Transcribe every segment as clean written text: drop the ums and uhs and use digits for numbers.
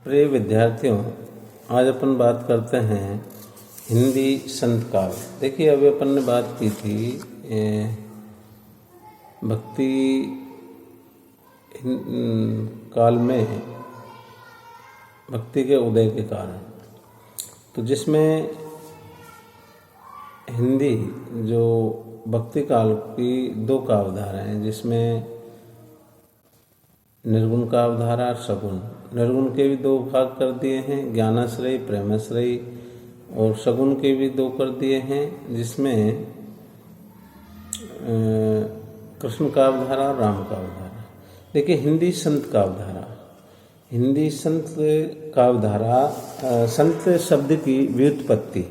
प्रिय विद्यार्थियों, आज अपन बात करते हैं हिंदी संत काव्य। देखिए, अभी अपन ने बात की थी भक्ति काल में भक्ति के उदय के कारण, तो जिसमें हिंदी जो भक्ति काल की दो काव्यधाराएं हैं, जिसमें निर्गुण काव्यधारा और सगुण। निर्गुण के भी दो भाग कर दिए हैं, ज्ञानाश्रयी, प्रेमाश्रयी, और सगुण के भी दो कर दिए हैं, जिसमें कृष्ण काव्यधारा और राम काव्यधारा। देखिए, हिंदी संत काव्यधारा, हिंदी संत काव्यधारा, संत शब्द की व्युत्पत्ति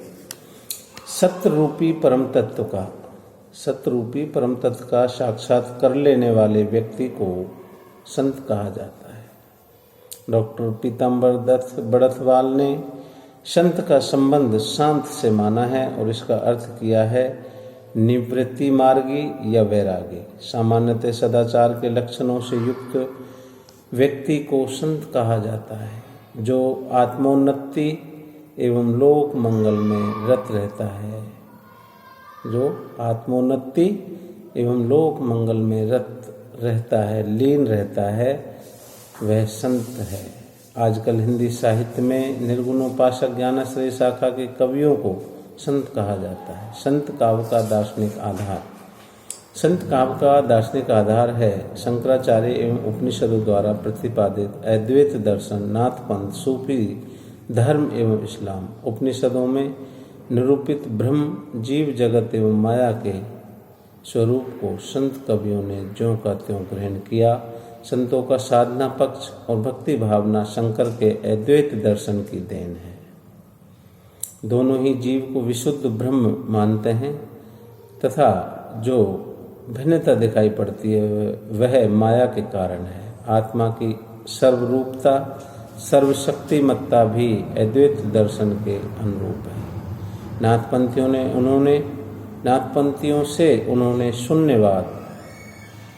सत्य रूपी परम तत्व का, सत्य रूपी परम तत्व का साक्षात कर लेने वाले व्यक्ति को संत कहा जाता है। डॉक्टर पीताम्बर दत्त बड़थवाल ने संत का संबंध शांत से माना है और इसका अर्थ किया है निवृत्ति मार्गी या वैरागी। सामान्यतः सदाचार के लक्षणों से युक्त व्यक्ति को संत कहा जाता है, जो आत्मोन्नति एवं लोक मंगल में रत रहता है। जो आत्मोन्नति एवं लोक मंगल में रत रहता है, लीन रहता है, वह संत है। आजकल हिंदी साहित्य में निर्गुणोपासक ज्ञानाश्रयी शाखा के कवियों को संत कहा जाता है। संत काव्य का दार्शनिक आधार, संत काव्य का दार्शनिक आधार है शंकराचार्य एवं उपनिषदों द्वारा प्रतिपादित अद्वैत दर्शन, नाथपंथ, सूफी धर्म एवं इस्लाम। उपनिषदों में निरूपित ब्रह्म, जीव जगत एवं माया के स्वरूप को संत कवियों ने ज्यों का त्यों ग्रहण किया। संतों का साधना पक्ष और भक्ति भावना शंकर के अद्वैत दर्शन की देन है। दोनों ही जीव को विशुद्ध ब्रह्म मानते हैं तथा जो भिन्नता दिखाई पड़ती है वह माया के कारण है। आत्मा की सर्वरूपता, सर्वशक्तिमत्ता भी अद्वैत दर्शन के अनुरूप है। नाथपंथियों से उन्होंने शून्यवाद,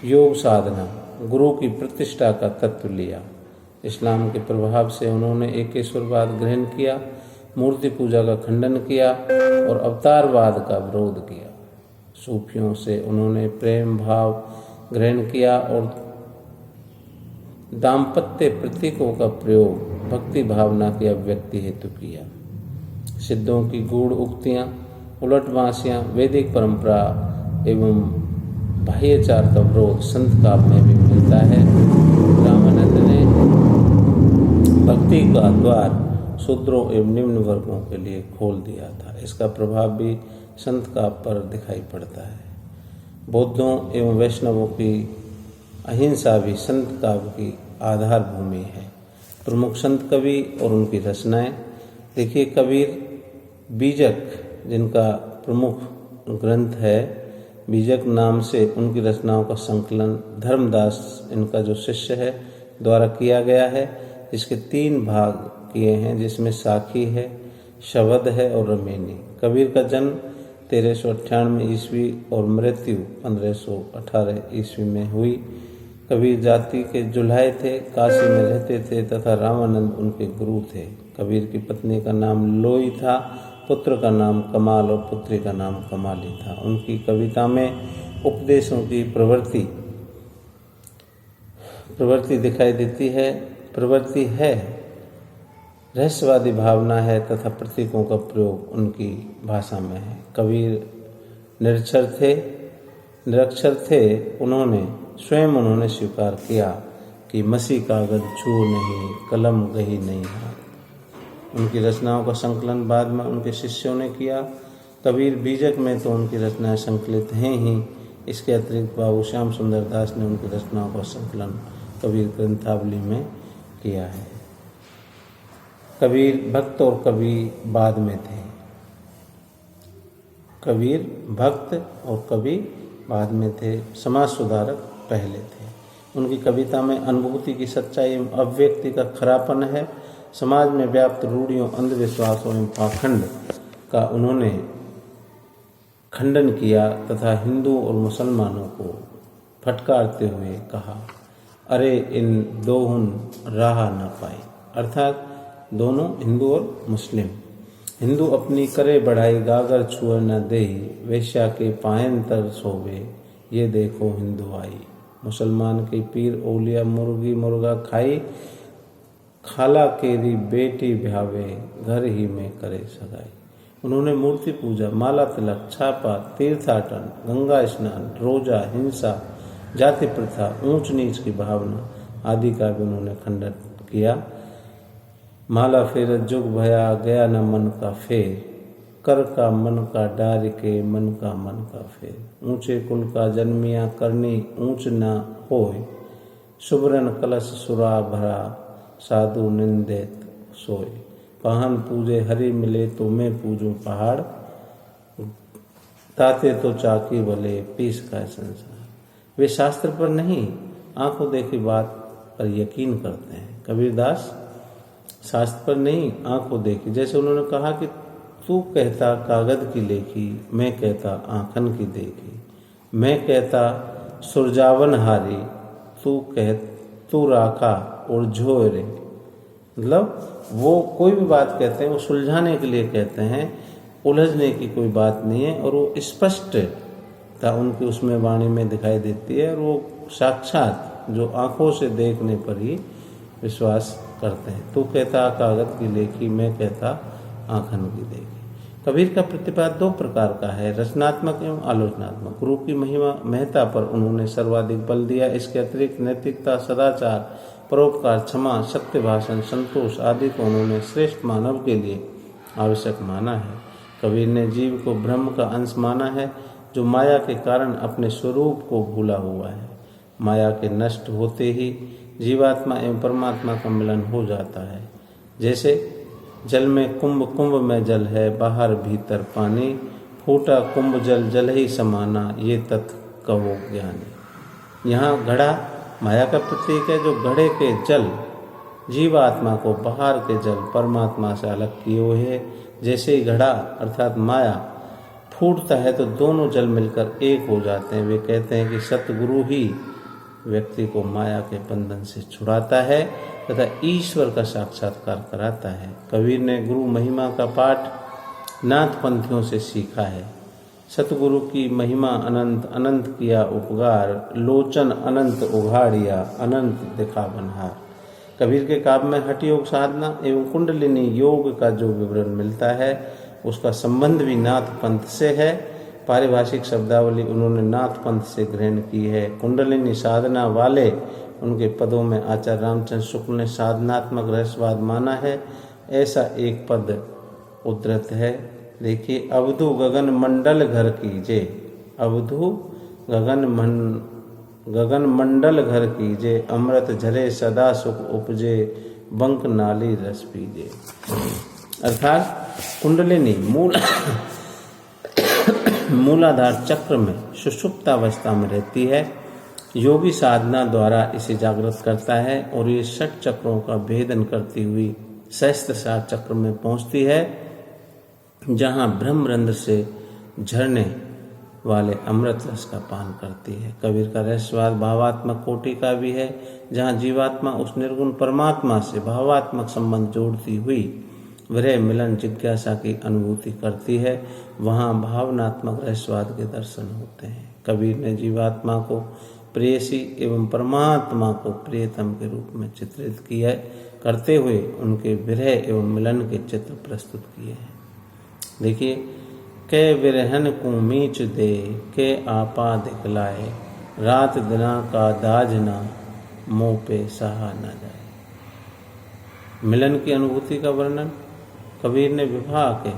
योग साधना, गुरु की प्रतिष्ठा का तत्व लिया। इस्लाम के प्रभाव से उन्होंने एकेश्वरवाद ग्रहण किया, मूर्ति पूजा का खंडन किया और अवतारवाद का विरोध किया। सूफियों से उन्होंने प्रेम भाव ग्रहण किया और दाम्पत्य प्रतीकों का प्रयोग भक्ति भावना की अभिव्यक्ति हेतु किया। सिद्धों की गूढ़ उक्तियाँ, उलटवासियाँ, वैदिक परंपरा एवं बाह्यचार का विरोध संत काव्य में भी मिलता है। रामानंद ने भक्ति का द्वार शूद्रों एवं निम्न वर्गों के लिए खोल दिया था। इसका प्रभाव भी संत काव्य पर दिखाई पड़ता है। बौद्धों एवं वैष्णवों की अहिंसा भी संत काव्य की आधार भूमि है। प्रमुख संत कवि और उनकी रचनाएं। देखिए, कबीर, बीजक जिनका प्रमुख ग्रंथ है, बीजक नाम से उनकी रचनाओं का संकलन धर्मदास, इनका जो शिष्य है, द्वारा किया गया है। इसके 3 भाग किए हैं, जिसमें साखी है, शवद है और रमेनी। कबीर का जन्म 1398 ईस्वी और मृत्यु 1518 ईस्वी में हुई। कबीर जाति के जुल्हाए थे, काशी में रहते थे तथा रामानंद उनके गुरु थे। कबीर की पत्नी का नाम लोई था, पुत्र का नाम कमाल और पुत्री का नाम कमाली था। उनकी कविता में उपदेशों की प्रवृत्ति दिखाई देती है। प्रवृत्ति है, रहस्यवादी भावना है तथा प्रतीकों का प्रयोग उनकी भाषा में है। कबीर निरक्षर थे। उन्होंने स्वीकार किया कि मसी कागज छू नहीं, कलम गही नहीं हाथ। उनकी रचनाओं का संकलन बाद में उनके शिष्यों ने किया। कबीर बीजक में तो उनकी रचनाएं संकलित हैं ही, इसके अतिरिक्त बाबू श्याम सुंदर दास ने उनकी रचनाओं का संकलन कबीर ग्रंथावली में किया है। कबीर भक्त और कवि बाद में थे। कबीर भक्त और कवि बाद में थे, समाज सुधारक पहले थे। उनकी कविता में अनुभूति की सच्चाई एवं अभिव्यक्ति का खरापन है। समाज में व्याप्त रूढ़ियों, अंधविश्वासों एवं पाखंड का उन्होंने खंडन किया तथा हिंदू और मुसलमानों को फटकारते हुए कहा, अरे इन दोहुन राह न पाए। अर्थात दोनों हिंदू और मुस्लिम। हिंदू अपनी करे बढ़ाई गागर छुअ न दे, वेश्या के पायन तर सोवे, ये देखो हिंदू आई। मुसलमान के पीर औलिया मुर्गी मुर्गा खाई, खाला केरी बेटी ब्यावे, घर ही में करे सगाई। उन्होंने मूर्ति पूजा, माला तिलक, छापा, तीर्थाटन, गंगा स्नान, रोजा, हिंसा, जाति प्रथा, ऊंच नीच की भावना आदि का भी उन्होंने खंडन किया। माला फेर जुग भया गया न मन का फेर, कर का मन का डार के मन का मन का फेर। ऊंचे कुल का जन्मिया करनी ऊंच न होय, सुबरन कलश सुरा भरा, साधु निंदित सोय। पाहन पूजे हरि मिले तो मैं पूजूं पहाड़, ताते तो चाकी भले पीस का संसार। वे शास्त्र पर नहीं आंखों देखी बात पर यकीन करते हैं। कबीरदास शास्त्र पर नहीं आंखों देखी, जैसे उन्होंने कहा कि तू कहता कागज की लेखी, मैं कहता आंखन की देखी। मैं कहता सुरजावन हारी, तू राखा और झोरे। मतलब वो कोई भी बात कहते हैं वो सुलझाने के लिए कहते हैं, उलझने की कोई बात नहीं है। और वो स्पष्टता उनकी उसमें वाणी में दिखाई देती है, और वो साक्षात जो आंखों से देखने पर ही विश्वास करते हैं। तू कहता कागज की लेखी, मैं कहता आंखन की देखी। कबीर का प्रतिपाद दो प्रकार का है, रचनात्मक एवं आलोचनात्मक। गुरु की महिमा महत्ता पर उन्होंने सर्वाधिक बल दिया। इसके अतिरिक्त नैतिकता, सदाचार, परोपकार, क्षमा, सत्य भाषण, संतोष आदि को उन्होंने श्रेष्ठ मानव के लिए आवश्यक माना है। कबीर ने जीव को ब्रह्म का अंश माना है, जो माया के कारण अपने स्वरूप को भूला हुआ है। माया के नष्ट होते ही जीवात्मा एवं परमात्मा का मिलन हो जाता है। जैसे जल में कुंभ, कुंभ में जल है, बाहर भीतर पानी, फूटा कुंभ जल जल ही समाना, ये तत् कहो ज्ञानी। यहाँ घड़ा माया का प्रतीक है, जो घड़े के जल जीवात्मा को बाहर के जल परमात्मा से अलग किए हुए है। जैसे ही घड़ा अर्थात माया फूटता है तो दोनों जल मिलकर एक हो जाते हैं। वे कहते हैं कि सतगुरु ही व्यक्ति को माया के बंधन से छुड़ाता है तथा ईश्वर का साक्षात्कार कराता है। कबीर ने गुरु महिमा का पाठ नाथ पंथियों से सीखा है। सतगुरु की महिमा अनंत, अनंत किया उपकार, लोचन अनंत उघाड़िया, अनंत दिखा बनहार। कबीर के काव्य में हठ योग साधना एवं कुंडलिनी योग का जो विवरण मिलता है उसका संबंध भी नाथ पंथ से है। पारिभाषिक शब्दावली उन्होंने नाथ पंथ से ग्रहण की है। कुंडलिनी साधना वाले उनके पदों में आचार्य रामचंद्र शुक्ल ने साधनात्मक रहस्यवाद माना है। ऐसा एक पद उद्धृत है, देखिए, अवधु गगन मंडल घर कीजे, अवधु गगन मंडल घर कीजे, अमृत झरे सदा सुख उपजे, बंक नाली रस पीजे। अर्थात कुंडलिनी मूलाधार चक्र में सुषुप्तावस्था में रहती है। योगी साधना द्वारा इसे जागृत करता है और ये 6 चक्रों का भेदन करती हुई सहस्त्रसार चक्र में पहुंचती है, जहां ब्रह्मरंध्र से झरने वाले अमृत रस का पान करती है। कबीर का रहस्यवाद भावात्मक कोटि का भी है, जहां जीवात्मा उस निर्गुण परमात्मा से भावात्मक संबंध जोड़ती हुई विरह मिलन जिज्ञासा की अनुभूति करती है। वहां भावनात्मक रहस्यवाद के दर्शन होते हैं। कबीर ने जीवात्मा को प्रेयसी एवं परमात्मा को प्रियतम के रूप में चित्रित किया करते हुए उनके विरह एवं मिलन के चित्र प्रस्तुत किए हैं। देखिए, के विरहन को मीच दे, के आपा दिखलाए, रात दिना का दाजना मोह पे सहा न जाए। मिलन की अनुभूति का वर्णन कबीर ने विवाह के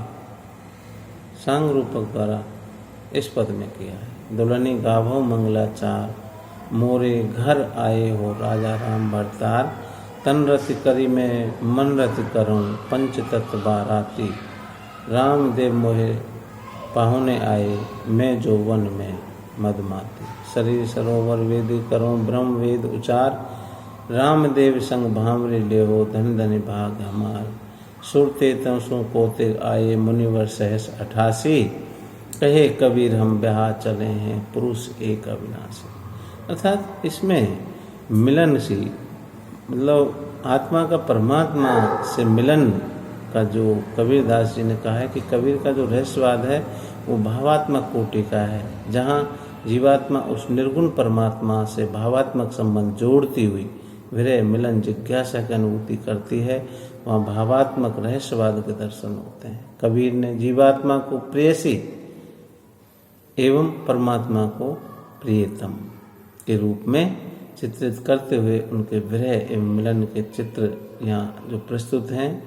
सांग रूपक द्वारा इस पद में किया है। दुल्हनी गाभो मंगलाचार, मोरे घर आए हो राजा राम भरतार, तन रति करी में मन रति करूं, पंच तत्व बाराती, राम देव मोहे पाहुने आए, मैं जो वन में मदमाती। शरीर सरोवर वेदी करो ब्रह्म वेद उचार, रामदेव संग भामरे लेहो, धन धन भाग हमार। सुरते तंसु कोते आए, मुनिवर सहस 88, कहे कबीर हम ब्याह चले हैं, पुरुष एक अविनाशी। अर्थात इसमें मिलन सी मतलब आत्मा का परमात्मा से मिलन का जो कबीरदास जी ने कहा है कि कबीर का जो रहस्यवाद है वो भावात्मक कोटि का है, जहाँ जीवात्मा उस निर्गुण परमात्मा से भावात्मक संबंध जोड़ती हुई विरह मिलन जिज्ञासा की अनुभूति करती है, वहाँ भावात्मक रहस्यवाद के दर्शन होते हैं। कबीर ने जीवात्मा को प्रेयसी एवं परमात्मा को प्रियतम के रूप में चित्रित करते हुए उनके विरह एवं मिलन के चित्र यहाँ जो प्रस्तुत हैं,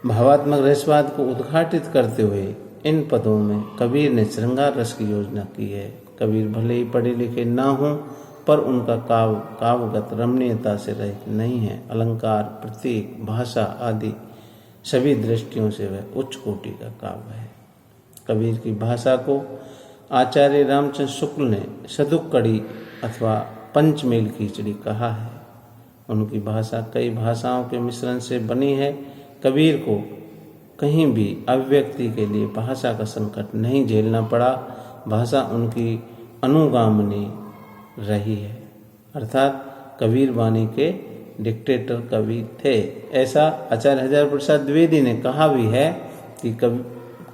भावात्मक रहस्यवाद को उद्घाटित करते हुए इन पदों में कबीर ने श्रृंगार रस की योजना की है। कबीर भले ही पढ़े लिखे ना हों, पर उनका काव्यगत रमणीयता से रहित नहीं है। अलंकार, प्रतीक, भाषा आदि सभी दृष्टियों से वह उच्च कोटि का काव्य है। कबीर की भाषा को आचार्य रामचंद्र शुक्ल ने सदुक्कड़ी अथवा पंचमेल खिचड़ी कहा है। उनकी भाषा कई भाषाओं के मिश्रण से बनी है। कबीर को कहीं भी अभिव्यक्ति के लिए भाषा का संकट नहीं झेलना पड़ा। भाषा उनकी अनुगामिनी रही है, अर्थात कबीर वाणी के डिक्टेटर कवि थे। ऐसा आचार्य हजारी प्रसाद द्विवेदी ने कहा भी है कि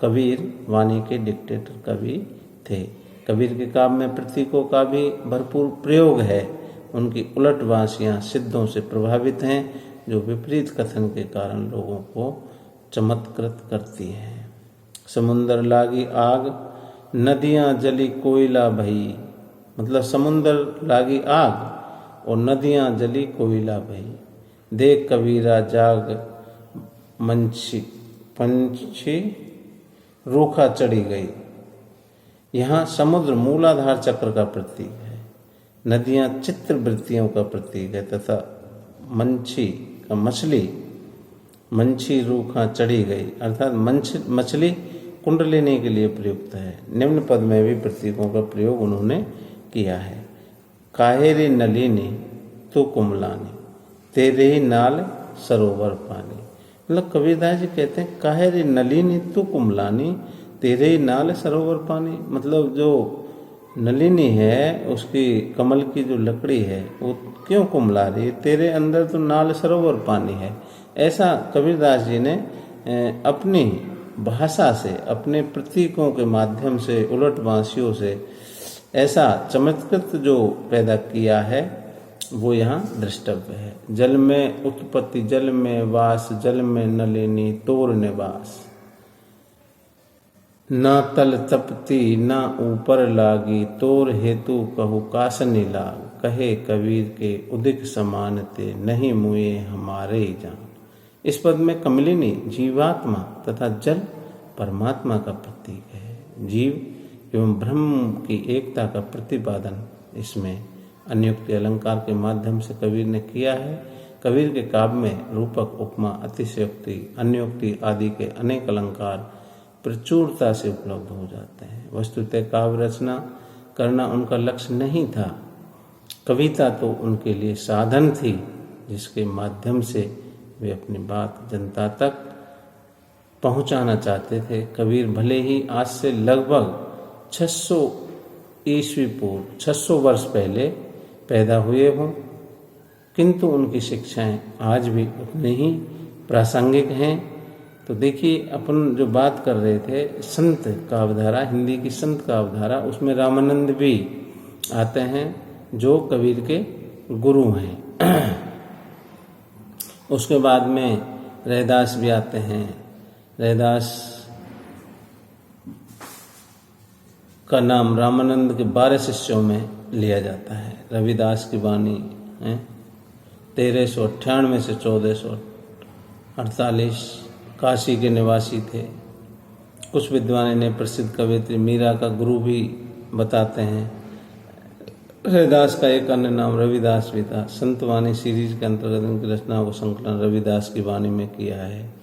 कबीर वाणी के डिक्टेटर कवि थे। कबीर के काव्य में प्रतीकों का भी भरपूर प्रयोग है। उनकी उलटवासियाँ सिद्धों से प्रभावित हैं, जो विपरीत कथन के कारण लोगों को चमत्कृत करती हैं। समुंदर लागी आग, नदियाँ जली कोयला भई, मतलब समुंदर लागी आग और नदियाँ जली कोयला भई। देख कबीरा जाग पंछी रूखा चढ़ी गई। यहाँ समुद्र मूलाधार चक्र का प्रतीक है, नदियाँ चित्र वृत्तियों का प्रतीक है तथा मंछी रूखा चढ़ी गई, अर्थात मछली कुंडलिनी के लिए प्रयुक्त है। निम्न पद में भी प्रतीकों का प्रयोग उन्होंने किया है। काहेरी नलिनी तू कुमलानी, तेरे ही नाल सरोवर पानी। मतलब कबीरदास जी कहते हैं काहेरी नलिनी तू कुमलानी, तेरे ही नाल सरोवर पानी। मतलब जो नलिनी है, उसकी कमल की जो लकड़ी है वो क्यों कुमला रही है, तेरे अंदर तो नाल सरोवर पानी है। ऐसा कबीरदास जी ने अपनी भाषा से, अपने प्रतीकों के माध्यम से, उलटवासियों से ऐसा चमत्कृत जो पैदा किया है वो यहाँ दृष्टव्य है। जल में उत्पत्ति, जल में वास, जल में नलिनी तोर निवास। ना तल तपती ना ऊपर लागी, तोर हेतु कहु कासनी लाग। कहे कबीर के उदिक समान ते, नहीं मुए हमारे ही जान। इस पद में कमलिनी जीवात्मा तथा जल परमात्मा का प्रतीक है। जीव एवं ब्रह्म की एकता का प्रतिपादन इसमें अन्योक्ति अलंकार के माध्यम से कबीर ने किया है। कबीर के काव्य में रूपक, उपमा, अतिशयोक्ति, अन्योक्ति आदि के अनेक अलंकार प्रचुरता से उपलब्ध हो जाते हैं। वस्तुतः काव्य रचना करना उनका लक्ष्य नहीं था। कविता तो उनके लिए साधन थी, जिसके माध्यम से वे अपनी बात जनता तक पहुंचाना चाहते थे। कबीर भले ही आज से लगभग 600 ईस्वी पूर्व 600 वर्ष पहले पैदा हुए हों, किंतु उनकी शिक्षाएं आज भी उतनी ही प्रासंगिक हैं। तो देखिए, अपन जो बात कर रहे थे संत काव्यधारा, हिंदी की संत काव्यधारा, उसमें रामानंद भी आते हैं जो कबीर के गुरु हैं। उसके बाद में रैदास भी आते हैं। रैदास का नाम रामानंद के 12 शिष्यों में लिया जाता है। रविदास की वाणी है 1398 से 1448, काशी के निवासी थे। कुछ विद्वान इन्हें प्रसिद्ध कवयित्री मीरा का गुरु भी बताते हैं। रविदास का एक अन्य नाम रविदास भी था। संतवाणी सीरीज के अंतर्गत उनकी रचनाओं का संकलन रविदास की वाणी में किया है।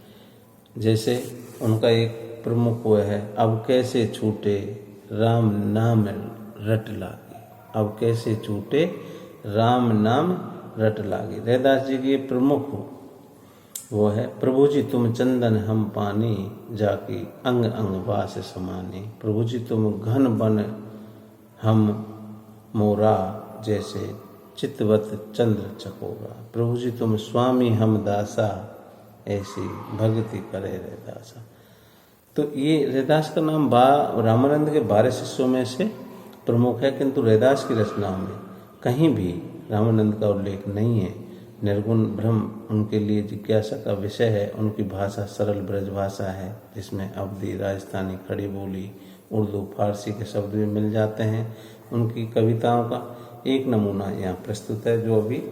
जैसे उनका एक प्रमुख वो है, अब कैसे छूटे राम नाम रट लागी। अब कैसे छूटे राम नाम रट लागी। रविदास जी की प्रमुख वो है, प्रभु जी तुम चंदन हम पानी, जाकी अंग अंग वास समानी। प्रभु जी तुम घन बन हम मोरा, जैसे चितवत चंद्र चकोरा। प्रभु जी तुम स्वामी हम दासा, ऐसी भक्ति करे रैदासा। तो ये रैदास का नाम रामानंद के 12 शिष्यों में से प्रमुख है, किंतु रैदास की रचनाओं में कहीं भी रामानंद का उल्लेख नहीं है। निर्गुण ब्रह्म उनके लिए जिज्ञासा का विषय है। उनकी भाषा सरल ब्रज भाषा है, जिसमें अवधी, राजस्थानी, खड़ी बोली, उर्दू, फारसी के शब्द भी मिल जाते हैं। उनकी कविताओं का एक नमूना यहाँ प्रस्तुत है, जो अभी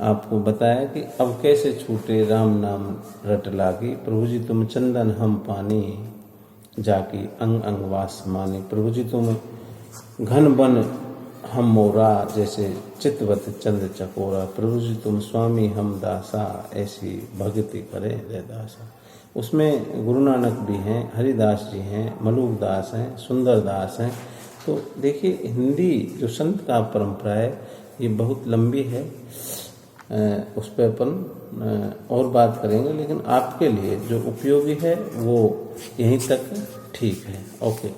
आपको बताया कि अब कैसे छूटे राम नाम रट लागी। प्रभु जी तुम चंदन हम पानी, जाकी अंग अंग वास मानी। प्रभु जी तुम घन बन हम मोरा, जैसे चितवत चंद्र चकोरा। प्रभु जी तुम स्वामी हम दासा, ऐसी भक्ति करे रैदासा। उसमें गुरु नानक भी हैं, हरिदास जी हैं, मलूक दास हैं, सुंदर दास हैं। तो देखिए, हिंदी जो संत का परंपरा है ये बहुत लंबी है, उस पर अपन और बात करेंगे, लेकिन आपके लिए जो उपयोगी है वो यहीं तक ठीक है। ओके।